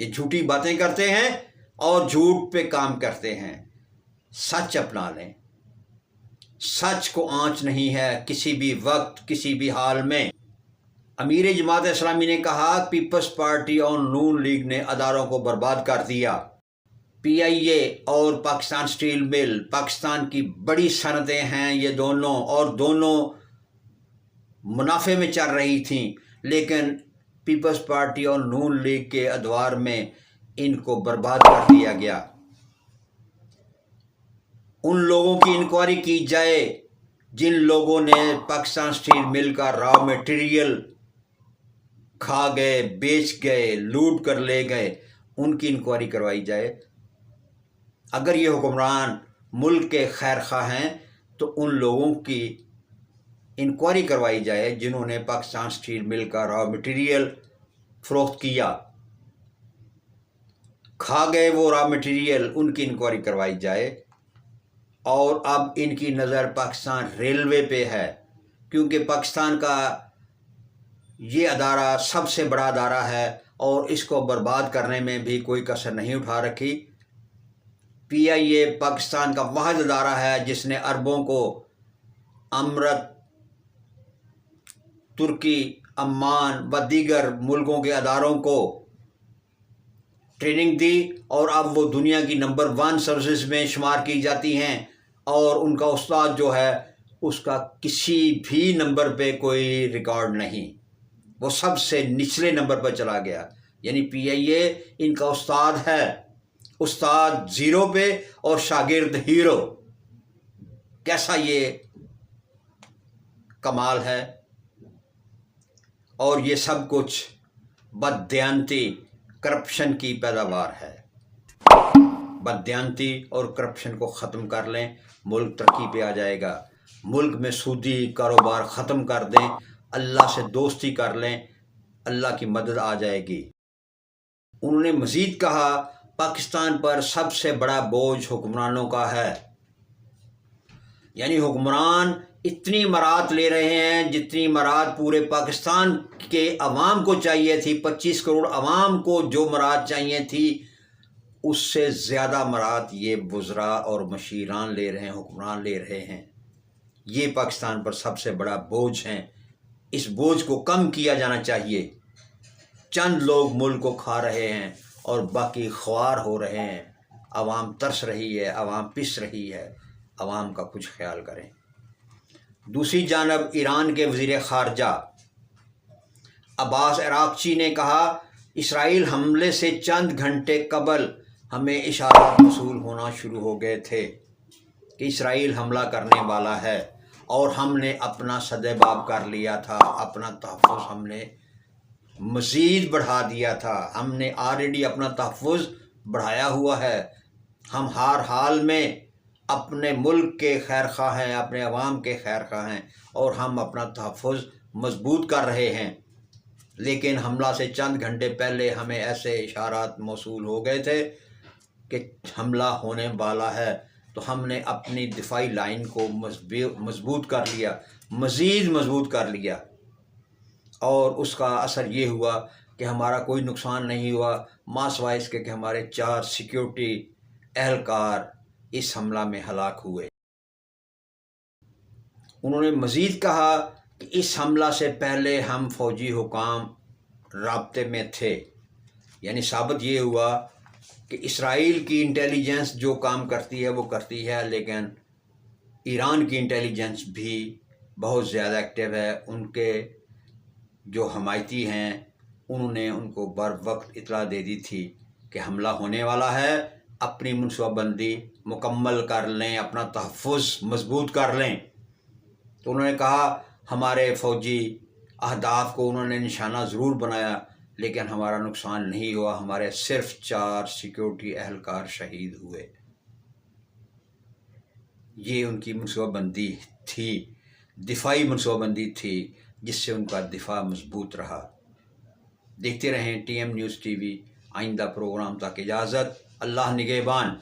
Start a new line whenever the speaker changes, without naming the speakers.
یہ جھوٹی باتیں کرتے ہیں اور جھوٹ پہ کام کرتے ہیں۔ سچ اپنا لیں، سچ کو آنچ نہیں ہے کسی بھی وقت کسی بھی حال میں۔ امیر جماعت اسلامی نے کہا پیپلز پارٹی اور نون لیگ نے اداروں کو برباد کر دیا۔ پی آئی اے اور پاکستان سٹیل مل پاکستان کی بڑی صنعتیں ہیں، یہ دونوں منافع میں چل رہی تھیں، لیکن پیپلز پارٹی اور نون لیگ کے ادوار میں ان کو برباد کر دیا گیا۔ ان لوگوں کی انکوائری کی جائے جن لوگوں نے پاکستان سٹیل مل کا را میٹیریل کھا گئے، بیچ گئے، لوٹ کر لے گئے، ان کی انکوائری کروائی جائے۔ اگر یہ حکمران ملک کے خیر خواہ ہیں تو ان لوگوں کی انکوائری کروائی جائے جنہوں نے پاکستان سٹیل مل کا را میٹیریل فروخت کیا، کھا گئے وہ را میٹیریل، ان کی انکوائری کروائی جائے۔ اور اب ان کی نظر پاکستان ریلوے پہ ہے، کیونکہ پاکستان کا یہ ادارہ سب سے بڑا ادارہ ہے اور اس کو برباد کرنے میں بھی کوئی کسر نہیں اٹھا رکھی۔ پی آئی اے پاکستان کا واحد ادارہ ہے جس نے اربوں کو امارات، ترکی، عمان و دیگر ملکوں کے اداروں کو ٹریننگ دی، اور اب وہ دنیا کی نمبر 1 سروسز میں شمار کی جاتی ہیں، اور ان کا استاد جو ہے اس کا کسی بھی نمبر پہ کوئی ریکارڈ نہیں، وہ سب سے نچلے نمبر پر چلا گیا۔ یعنی پی آئی اے ان کا استاد ہے، استاد 0 پہ اور شاگرد ہیرو۔ کیسا یہ کمال ہے! اور یہ سب کچھ بددیانتی، کرپشن کی پیداوار ہے۔ بددیانتی اور کرپشن کو ختم کر لیں، ملک ترقی پہ آ جائے گا۔ ملک میں سودی کاروبار ختم کر دیں، اللہ سے دوستی کر لیں، اللہ کی مدد آ جائے گی۔ انہوں نے مزید کہا پاکستان پر سب سے بڑا بوجھ حکمرانوں کا ہے، یعنی حکمران اتنی مراد لے رہے ہیں جتنی مراد پورے پاکستان کے عوام کو چاہیے تھی، 25 کروڑ عوام کو جو مراد چاہیے تھی اس سے زیادہ مراد یہ وزراء اور مشیران لے رہے ہیں، حکمران لے رہے ہیں۔ یہ پاکستان پر سب سے بڑا بوجھ ہیں، اس بوجھ کو کم کیا جانا چاہیے۔ چند لوگ ملک کو کھا رہے ہیں اور باقی خوار ہو رہے ہیں، عوام ترس رہی ہے، عوام پس رہی ہے، عوام کا کچھ خیال کریں۔ دوسری جانب ایران کے وزیر خارجہ عباس عراقچی نے کہا اسرائیل حملے سے چند گھنٹے قبل ہمیں اشارات موصول ہونا شروع ہو گئے تھے کہ اسرائیل حملہ کرنے والا ہے، اور ہم نے اپنا سدباب کر لیا تھا، اپنا تحفظ ہم نے مزید بڑھا دیا تھا، ہم نے آلریڈی اپنا تحفظ بڑھایا ہوا ہے۔ ہم ہر حال میں اپنے ملک کے خیر خواہ ہیں، اپنے عوام کے خیر خواہ ہیں، اور ہم اپنا تحفظ مضبوط کر رہے ہیں۔ لیکن حملہ سے چند گھنٹے پہلے ہمیں ایسے اشارات موصول ہو گئے تھے کہ حملہ ہونے والا ہے، تو ہم نے اپنی دفاعی لائن کو مضبوط کر لیا، مزید مضبوط کر لیا، اور اس کا اثر یہ ہوا کہ ہمارا کوئی نقصان نہیں ہوا، ماں سوائے اس کے کہ ہمارے 4 سیکیورٹی اہلکار اس حملہ میں ہلاک ہوئے۔ انہوں نے مزید کہا کہ اس حملہ سے پہلے ہم فوجی حکام رابطے میں تھے، یعنی ثابت یہ ہوا کہ اسرائیل کی انٹیلیجنس جو کام کرتی ہے وہ کرتی ہے، لیکن ایران کی انٹیلیجنس بھی بہت زیادہ ایکٹیو ہے۔ ان کے جو حمایتی ہیں انہوں نے ان کو بر وقت اطلاع دے دی تھی کہ حملہ ہونے والا ہے، اپنی منصوبہ بندی مکمل کر لیں، اپنا تحفظ مضبوط کر لیں۔ تو انہوں نے کہا ہمارے فوجی اہداف کو انہوں نے نشانہ ضرور بنایا، لیکن ہمارا نقصان نہیں ہوا، ہمارے صرف 4 سیکیورٹی اہلکار شہید ہوئے۔ یہ ان کی منصوبہ بندی تھی، دفاعی منصوبہ بندی تھی، جس سے ان کا دفاع مضبوط رہا۔ دیکھتے رہیں TM نیوز TV۔ آئندہ پروگرام تک اجازت، اللہ نگہبان۔